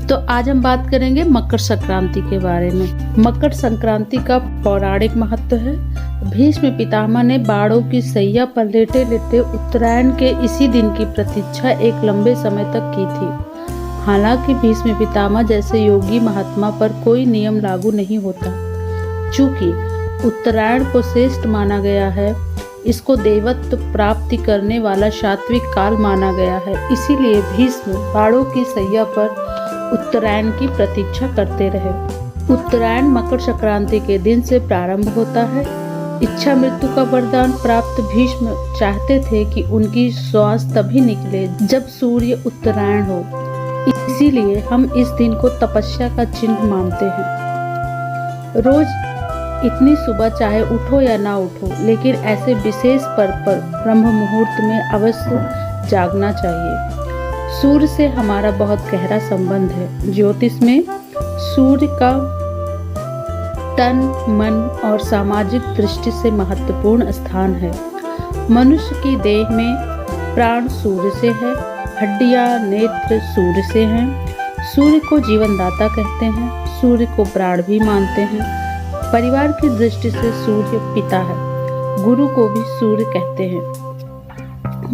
तो आज हम बात करेंगे मकर संक्रांति के बारे में। मकर संक्रांति का पौराणिक महत्व है। भीष्म पितामह ने बाणों की सैया पर लेटे लेटे उत्तरायण के इसी दिन की प्रतीक्षा एक लंबे समय तक की थी। हालांकि भीष्म पितामह जैसे योगी महात्मा पर कोई नियम लागू नहीं होता। चूंकि उत्तरायण को श्रेष्ठ माना गया है, इसको देवत्व प्राप्ति करने वाला सात्विक काल माना गया है, इसीलिए भीष्म बाणों की सैया पर उत्तरायण की प्रतीक्षा करते रहे। उत्तरायण मकर संक्रांति के दिन से प्रारंभ होता है। इच्छा मृत्यु का वरदान प्राप्त भीष्म चाहते थे कि उनकी श्वास तभी निकले जब सूर्य उत्तरायण हो, इसीलिए हम इस दिन को तपस्या का चिन्ह मानते हैं। रोज इतनी सुबह चाहे उठो या ना उठो, लेकिन ऐसे विशेष पर्व पर ब्रह्म मुहूर्त में अवश्य जागना चाहिए। सूर्य से हमारा बहुत गहरा संबंध है। ज्योतिष में सूर्य का तन, मन और सामाजिक दृष्टि से महत्वपूर्ण स्थान है। मनुष्य की देह में प्राण सूर्य से है, हड्डियां, नेत्र सूर्य से हैं। सूर्य को जीवनदाता कहते हैं, सूर्य को प्राण भी मानते हैं। परिवार की दृष्टि से सूर्य पिता है, गुरु को भी सूर्य कहते हैं।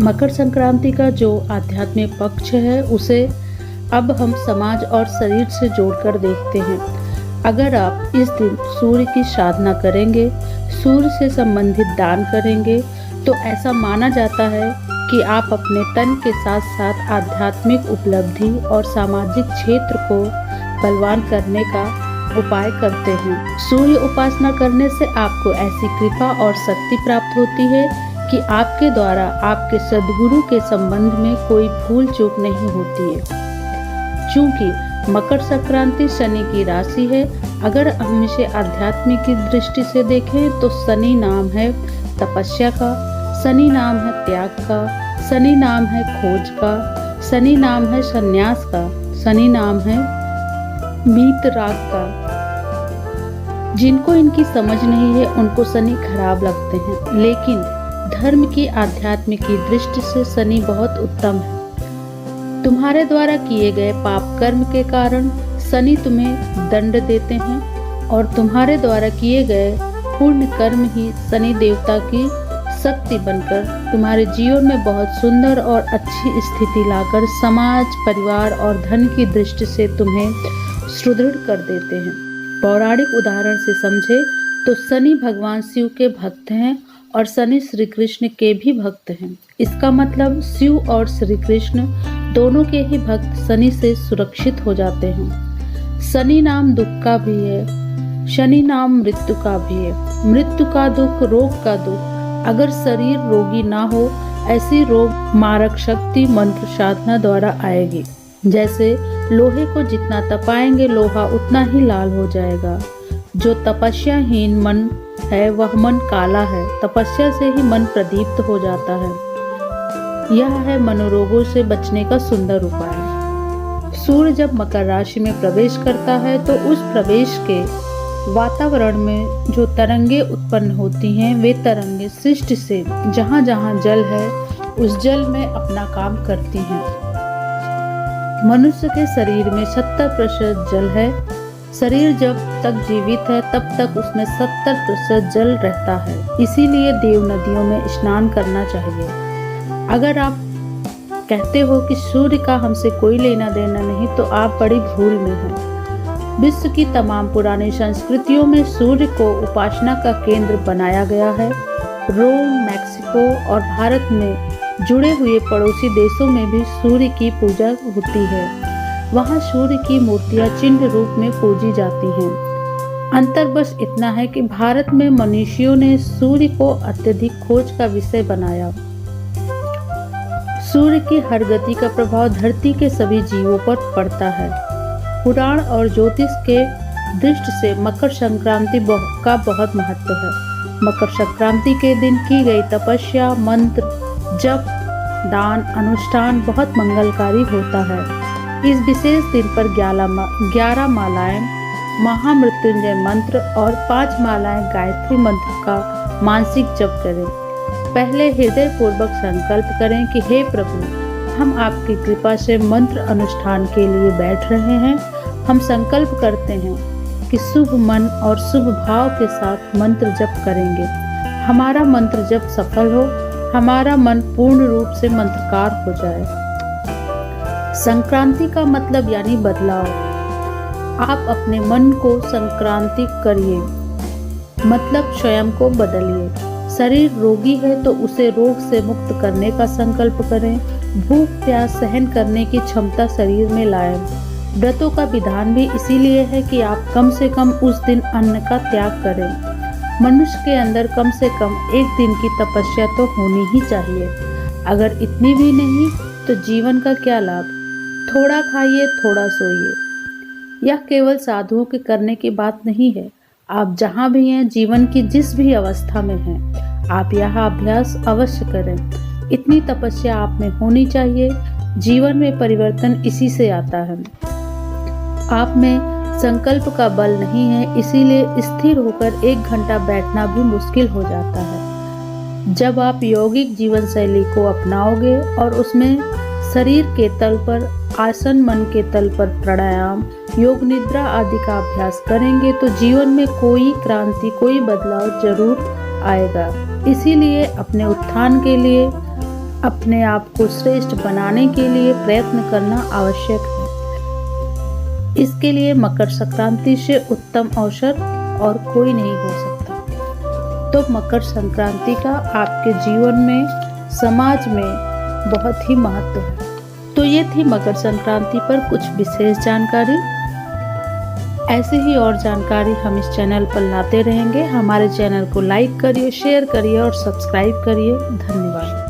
मकर संक्रांति का जो आध्यात्मिक पक्ष है, उसे अब हम समाज और शरीर से जोड़कर देखते हैं। अगर आप इस दिन सूर्य की साधना करेंगे, सूर्य से संबंधित दान करेंगे, तो ऐसा माना जाता है कि आप अपने तन के साथ साथ आध्यात्मिक उपलब्धि और सामाजिक क्षेत्र को बलवान करने का उपाय करते हैं। सूर्य उपासना करने से आपको ऐसी कृपा और शक्ति प्राप्त होती है कि आपके द्वारा आपके सद्गुरु के संबंध में कोई भूल चूक नहीं होती है। चूंकि मकर संक्रांति शनि की राशि है, अगर हम इसे आध्यात्मिक की दृष्टि से देखें तो शनि नाम है तपस्या का, शनि नाम है त्याग का, शनि नाम है खोज का, शनि नाम है संन्यास का, शनि नाम है वीतराग का। जिनको इनकी समझ नहीं है उनको शनि खराब लगते हैं, लेकिन धर्म की आध्यात्म की दृष्टि से शनि बहुत उत्तम है। तुम्हारे द्वारा किए गए पाप कर्म के कारण शनि तुम्हें दंड देते हैं और तुम्हारे द्वारा किए गए पुण्य कर्म ही शनि देवता की शक्ति बनकर तुम्हारे जीवन में बहुत सुंदर और अच्छी स्थिति लाकर समाज, परिवार और धन की दृष्टि से तुम्हें सुदृढ़ कर देते हैं। पौराणिक उदाहरण से समझे तो शनि भगवान शिव के भक्त हैं और शनि श्री कृष्ण के भी भक्त हैं। इसका मतलब शिव और श्री कृष्ण दोनों के ही भक्त शनि से सुरक्षित हो जाते हैं। शनि नाम दुख का भी है, शनि नाम मृत्यु का भी है। मृत्यु का दुख, रोग का दुख। अगर शरीर रोगी ना हो, ऐसी रोग मारक शक्ति मंत्र साधना द्वारा आएगी। जैसे लोहे को जितना तपाएंगे लोहा उतना ही लाल हो जाएगा। जो तपस्याहीन मन है वह मन काला है, तपस्या से ही मन प्रदीप्त हो जाता है। यह है मनोरोगों से बचने का सुंदर उपाय। सूर्य जब मकर राशि में प्रवेश करता है तो उस प्रवेश के वातावरण में जो तरंगे उत्पन्न होती हैं, वे तरंगे सृष्टि से जहाँ जहाँ जल है उस जल में अपना काम करती हैं। मनुष्य के शरीर में 70% जल है। शरीर जब तक जीवित है तब तक उसमें 70% जल रहता है, इसीलिए देव नदियों में स्नान करना चाहिए। अगर आप कहते हो कि सूर्य का हमसे कोई लेना देना नहीं, तो आप बड़ी भूल में हैं। विश्व की तमाम पुरानी संस्कृतियों में सूर्य को उपासना का केंद्र बनाया गया है। रोम, मैक्सिको और भारत में जुड़े हुए पड़ोसी देशों में भी सूर्य की पूजा होती है। वहाँ सूर्य की मूर्तियाँ चिन्ह रूप में पूजी जाती हैं। अंतर बस इतना है कि भारत में मनुष्यों ने सूर्य को अत्यधिक खोज का विषय बनाया। सूर्य की हर गति का प्रभाव धरती के सभी जीवों पर पड़ता है। पुराण और ज्योतिष के दृष्टि से मकर संक्रांति का बहुत महत्व है। मकर संक्रांति के दिन की गई तपस्या, मंत्र, जप, दान, अनुष्ठान बहुत मंगलकारी होता है। इस विशेष दिन पर 11 मालाएं महामृत्युंजय मंत्र और 5 मालाएं गायत्री मंत्र का मानसिक जप करें। पहले हृदय पूर्वक संकल्प करें कि हे प्रभु, हम आपकी कृपा से मंत्र अनुष्ठान के लिए बैठ रहे हैं। हम संकल्प करते हैं कि शुभ मन और शुभ भाव के साथ मंत्र जप करेंगे। हमारा मंत्र जप सफल हो, हमारा मन पूर्ण रूप से मंत्रकार हो जाए। संक्रांति का मतलब यानी बदलाव। आप अपने मन को संक्रांति करिए, मतलब स्वयं को बदलिए। शरीर रोगी है तो उसे रोग से मुक्त करने का संकल्प करें। भूख प्यास सहन करने की क्षमता शरीर में लाएं। व्रतों का विधान भी इसीलिए है कि आप कम से कम उस दिन अन्न का त्याग करें। मनुष्य के अंदर कम से कम एक दिन की तपस्या तो होनी ही चाहिए। अगर इतनी भी नहीं तो जीवन का क्या लाभ। थोड़ा खाइए थोड़ा सोइए। यह केवल साधुओं के करने की बात नहीं है। आप जहाँ भी हैं, जीवन की जिस भी अवस्था में हैं, आप यह अभ्यास अवश्य करें। इतनी तपस्या आप में होनी चाहिए। जीवन में परिवर्तन इसी से आता है। आप में संकल्प का बल नहीं है, इसीलिए स्थिर होकर 1 घंटा बैठना भी मुश्किल हो जाता है। जब आप यौगिक जीवन शैली को अपनाओगे और उसमें शरीर के तल पर आसन, मन के तल पर प्राणायाम, योग निद्रा आदि का अभ्यास करेंगे तो जीवन में कोई क्रांति, कोई बदलाव जरूर आएगा। इसीलिए अपने उत्थान के लिए, अपने आप को श्रेष्ठ बनाने के लिए प्रयत्न करना आवश्यक है। इसके लिए मकर संक्रांति से उत्तम अवसर और कोई नहीं हो सकता। तो मकर संक्रांति का आपके जीवन में, समाज में बहुत ही महत्व है। तो ये थी मकर संक्रांति पर कुछ विशेष जानकारी। ऐसे ही और जानकारी हम इस चैनल पर लाते रहेंगे। हमारे चैनल को लाइक करिए, शेयर करिए और सब्सक्राइब करिए। धन्यवाद।